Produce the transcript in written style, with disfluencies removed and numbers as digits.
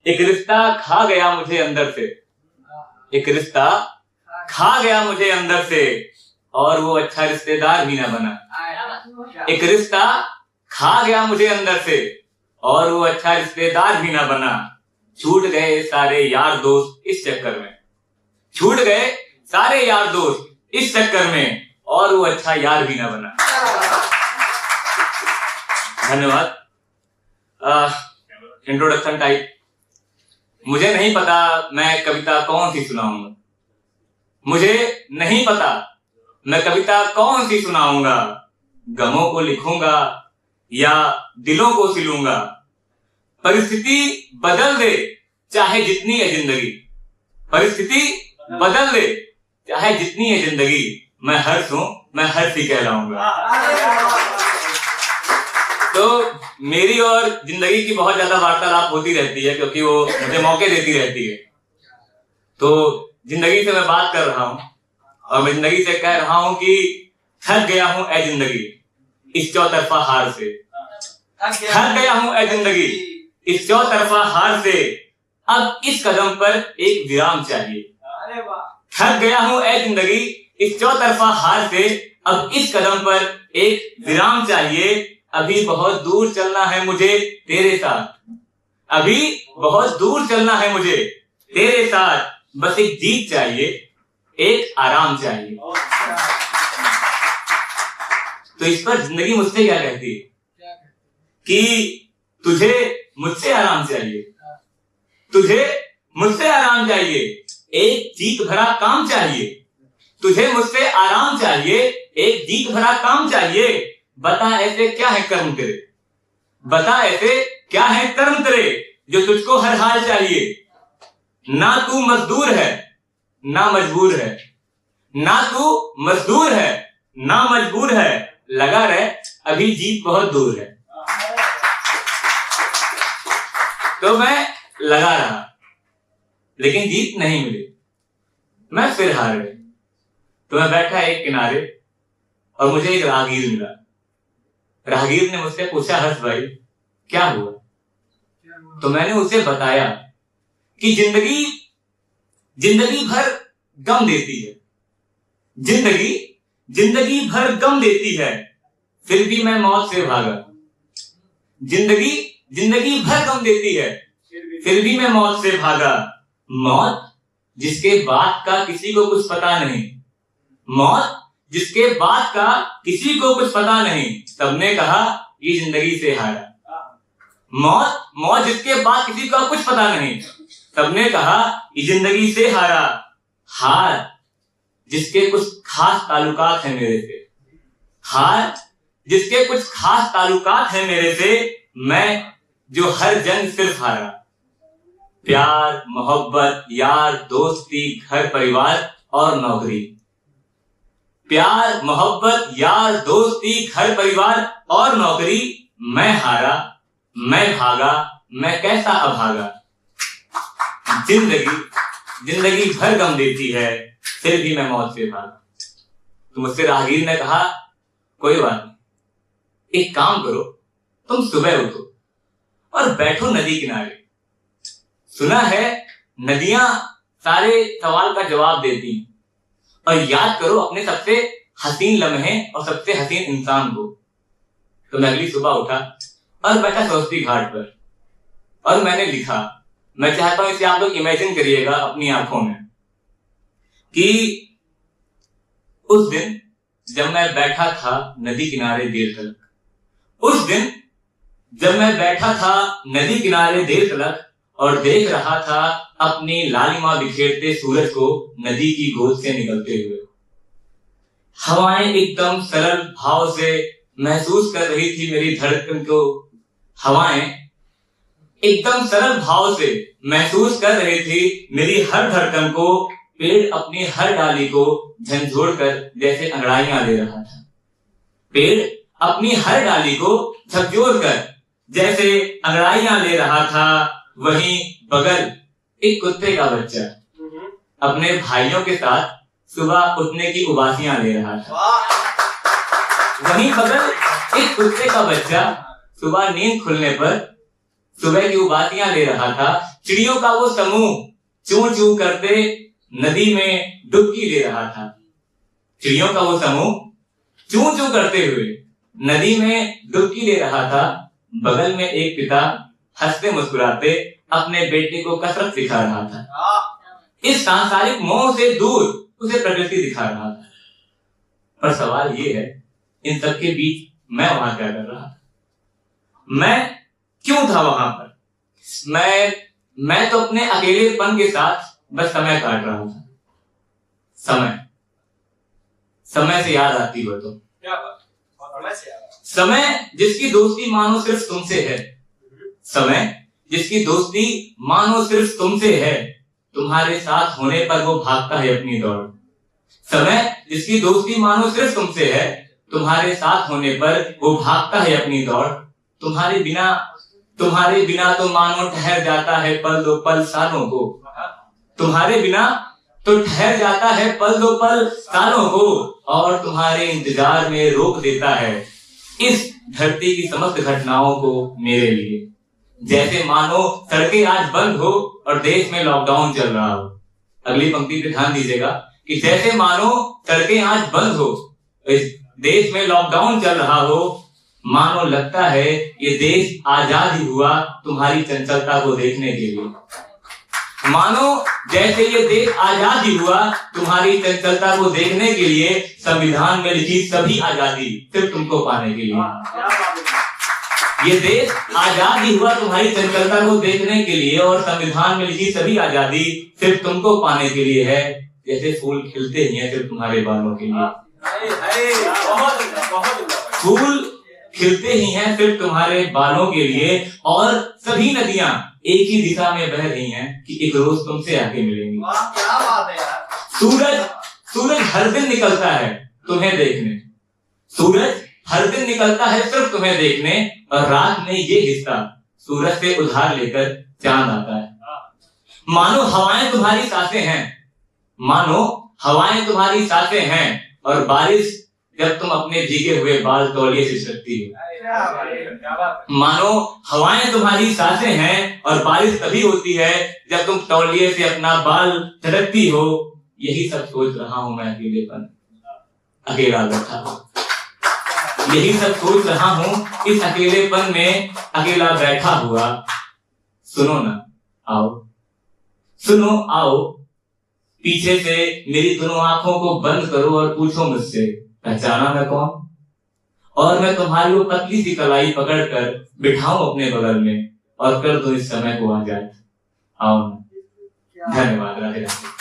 एक रिश्ता खा गया मुझे अंदर से, एक रिश्ता खा गया मुझे अंदर से, और वो अच्छा रिश्तेदार भी ना बना। एक रिश्ता खा गया मुझे अंदर से, और वो अच्छा रिश्तेदार भी ना बना। छूट गए सारे यार दोस्त इस चक्कर में, छूट गए सारे यार दोस्त इस चक्कर में, और वो अच्छा यार भी ना बना। धन्यवाद। Introduction type. मुझे नहीं पता मैं कविता कौन सी सुनाऊंगा, मुझे नहीं पता मैं कविता कौन सी सुनाऊंगा। गमों को लिखूंगा या दिलों को सिलूंगा। परिस्थिति बदल दे चाहे जितनी है जिंदगी, परिस्थिति बदल दे चाहे जितनी है जिंदगी। मैं हर्ष हूं, मैं हर्ष ही कहलाऊंगा। तो मेरी और जिंदगी की बहुत ज्यादा वार्तालाप होती रहती है, क्योंकि वो मुझे मौके देती रहती है। तो जिंदगी से मैं बात कर रहा हूं, और मैं जिंदगी से कह रहा हूं कि थक गया हूं ए जिंदगी इस चौतरफा हार से। थक गया हूं ए जिंदगी इस चौतरफा हार से, अब इस कदम पर एक विराम चाहिए। थक गया हूं ए जिंदगी इस चौतरफा हार से, अब इस कदम पर एक विराम चाहिए। अभी बहुत दूर चलना है मुझे तेरे साथ, अभी बहुत दूर चलना है मुझे तेरे साथ। बस एक जीत चाहिए, एक आराम चाहिए। तो इस पर जिंदगी मुझसे क्या कहती है कि तुझे मुझसे आराम चाहिए, तुझे मुझसे आराम चाहिए, एक जीत भरा काम चाहिए। तुझे मुझसे आराम चाहिए, एक जीत भरा काम चाहिए। बता ऐसे क्या है कर्म तेरे, बता ऐसे क्या है कर्म तेरे, जो तुझको हर हाल चाहिए। ना तू मजदूर है ना मजबूर है, ना तू मजदूर है ना मजबूर है। लगा रहे अभी जीत बहुत दूर है। तो मैं लगा रहा, लेकिन जीत नहीं मिली, मैं फिर हार गया। तो मैं बैठा एक किनारे, और मुझे एक राहगीर मिला। राहगीर ने मुझसे पूछा, हर्ष भाई क्या हुआ? तो मैंने उसे बताया कि जिंदगी जिंदगी भर गम देती है, जिंदगी जिंदगी भर गम देती है, फिर भी मैं मौत से भागा। जिंदगी जिंदगी भर गम देती है, फिर भी मैं मौत से भागा। मौत जिसके बाद का किसी को कुछ पता नहीं, मौत जिसके बाद का किसी को कुछ पता नहीं। सबने कहा ये जिंदगी से हारा। मौत मौत जिसके बाद किसी को कुछ पता नहीं, सबने कहा ये जिंदगी से हारा। हार जिसके कुछ खास ताल्लुकात है मेरे से, हार जिसके कुछ खास ताल्लुकात है मेरे से, मैं जो हर जंग सिर्फ हारा। प्यार मोहब्बत यार दोस्ती घर परिवार और नौकरी, प्यार मोहब्बत यार दोस्ती घर परिवार और नौकरी। मैं हारा, मैं भागा, मैं कैसा अभागा। जिंदगी जिंदगी भर गम देती है, फिर भी मैं मौत से भागा। तो मुझसे राहगीर ने कहा, कोई बात नहीं, एक काम करो, तुम सुबह उठो और बैठो नदी किनारे। सुना है नदियां सारे सवाल का जवाब देती हैं, और याद करो अपने सबसे हसीन लम्हे और सबसे हसीन इंसान को। तो मैं अगली सुबह उठा और बैठा सरस्वती घाट पर, और मैंने लिखा। मैं चाहता हूं इसे आप लोग इमेजिन करिएगा अपनी आंखों में, कि उस दिन जब मैं बैठा था नदी किनारे देर तक, उस दिन जब मैं बैठा था नदी किनारे देर तक और देख रहा था अपनी लालिमा बिखेरते सूरज को नदी की गोद से निकलते हुए। हवाएं एकदम सरल भाव से महसूस कर रही थी मेरी धड़कन को, हवाएं एकदम सरल भाव से महसूस कर रही थी मेरी हर धड़कन को। पेड़ अपनी हर डाली को झंझोड़ कर जैसे अंगड़ाइयां ले रहा था, पेड़ अपनी हर डाली को झकझोर कर जैसे अंगड़ाइयां ले रहा था। वहीं बगल एक कुत्ते का बच्चा अपने भाइयों के साथ सुबह उठने की उबासियां ले रहा था। वहीं बगल एक कुत्ते का बच्चा सुबह नींद खुलने पर सुबह की उबासियां ले रहा था, चिड़ियों का वो समूह चूं चूं करते नदी में डुबकी ले रहा था। चिड़ियों का वो समूह चूं चूं करते हुए नदी में डुबकी ले रहा था। बगल में एक पिता हंसते मुस्कुराते अपने बेटे को कसरत सिखा रहा था। इस सांसारिक मोह से दूर उसे प्रकृति दिखा रहा था। पर सवाल ये है, इन सबके बीच मैं वहां क्या कर रहा था? मैं क्यों था वहां पर? मैं तो अपने अकेलेपन के साथ बस समय काट रहा था। समय से याद आती हो तो क्या बात? समय जिसकी दोस्ती मानो सिर्फ तुमसे है। समय जिसकी दोस्ती मानो सिर्फ तुमसे है, तुम्हारे साथ होने पर वो भागता है अपनी दौड़। समय जिसकी दोस्ती मानो सिर्फ तुमसे है, तुम्हारे साथ होने पर वो भागता है अपनी दौड़। तुम्हारे बिना तो मानो ठहर जाता है पल दो पल सालों को। तुम्हारे बिना तो ठहर जाता है पल दो पल सालों को, और तुम्हारे इंतजार में रोक देता है इस धरती की समस्त घटनाओं को मेरे लिए। जैसे मानो सड़कें आज बंद हो और देश में लॉकडाउन चल रहा हो। अगली पंक्ति पे ध्यान दीजिएगा कि जैसे मानो सड़कें आज बंद हो, इस देश में लॉकडाउन चल रहा हो, मानो लगता है ये देश आजाद ही हुआ तुम्हारी चंचलता को देखने के लिए। मानो जैसे ये देश आजाद ही हुआ तुम्हारी चंचलता को देखने के लिए, संविधान में लिखी सभी आजादी सिर्फ तुमको पाने के लिए। ये देश आजाद ही हुआ तुम्हारी चंचलता को देखने के लिए, और संविधान में लिखी सभी आजादी सिर्फ तुमको पाने के लिए है। जैसे फूल खिलते ही हैं सिर्फ तुम्हारे बालों के लिए। फूल खिलते ही हैं सिर्फ तुम्हारे बालों के लिए, और सभी नदियां एक ही दिशा में बह रही हैं कि एक रोज तुमसे आके मिलेंगी। क्या बात है यार। सूरज हर दिन निकलता है तुम्हें देखने। सूरज हर दिन निकलता है सिर्फ तुम्हें देखने, और रात में ये हिस्सा सूरज से उधार लेकर चांद आता है। मानो हवाएं तुम्हारी सांसें हैं, मानो हवाएं तुम्हारी सांसें हैं, और बारिश जब तुम अपने भीगे हुए बाल तौलिए से छिड़कती हो। मानो हवाएं तुम्हारी सांसें हैं, और बारिश तभी होती है जब तुम तौलिए से अपना बाल छिड़कती हो। यही सब सोच रहा हूं मैं अकेला बैठा हूं। यही सब सोच रहा हूं इस अकेलेपन में अकेला बैठा हुआ। सुनो ना, सुनो आओ, पीछे से मेरी दोनों आंखों को बंद करो और पूछो मुझसे, पहचाना मैं कौन? और मैं तुम्हारी वो पतली सी कलाई पकड़कर बिठाऊं अपने बगल में और कर दो इस समय को आजाद। आओ ना। धन्यवाद। राधे राधे।